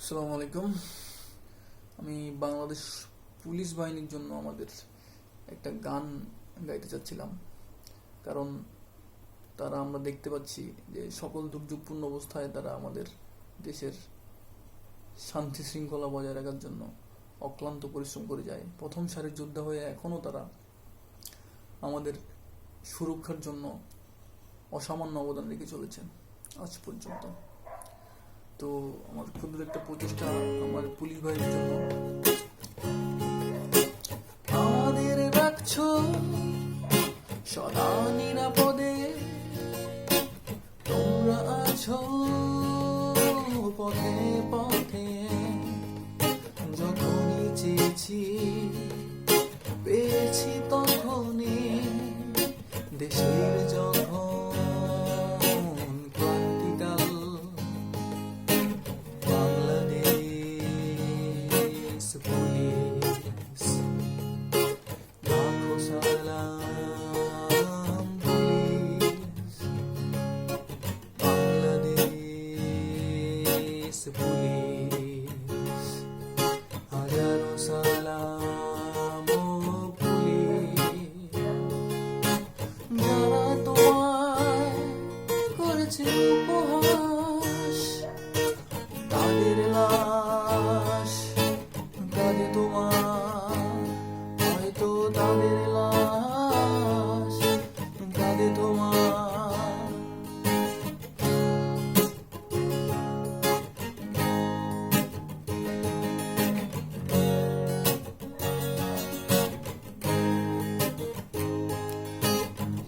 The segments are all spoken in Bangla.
আসসালামু আলাইকুম। আমি বাংলাদেশ পুলিশ বাহিনীর জন্য আমাদের একটা গান গাইতে চাচ্ছিলাম, কারণ আমরা দেখতে পাচ্ছি যে সকল দুর্যোগপূর্ণ অবস্থায় তারা আমাদের দেশের শান্তি শৃঙ্খলা বজায় রাখার জন্য অক্লান্ত পরিশ্রম করে যায়। প্রথম সারির যোদ্ধা হয়ে এখনও তারা আমাদের সুরক্ষার জন্য অসামান্য অবদান রেখে চলেছেন আজ পর্যন্ত। তো আমার ক্ষুদ্র একটা প্রচেষ্টা আমার পুলিশ ভাইয়ের জন্য। আমাদের রাখছো সদা নিরাপদে, তোমরা আছো পথে পথে, যখনই চেয়েছি পেয়েছি তখনই, দেশের যখন ক্রান্তিকাল, বাংলাদেশ পুলিশ লাখো সালাম, পুলিশ বাংলাদেশ পুলিশ হাজারো সালাম, ও পুলিশ যারা তোমায় করেছে উপহাস, তাদের লাশ কাঁদে তোমার, হয়তো তাদের লাশ কাঁদে তোমার।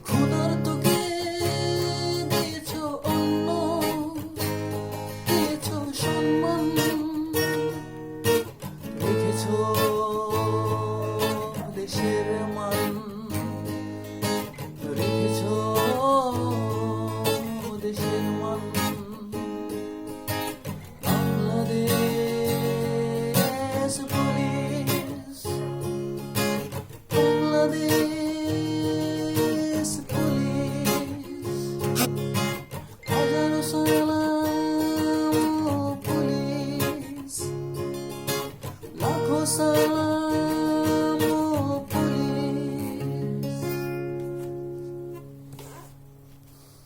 ক্ষুধার্তকে দিয়েছো অন্ন, দিয়েছো সম্মান, রেখেছো দেশের মান, রেখেছো দেশের মান। বাংলাদেশ পুলিশ, বাংলাদেশ পুলিশ হাজারো সালাম, ও পুলিশ লাখো সালাম।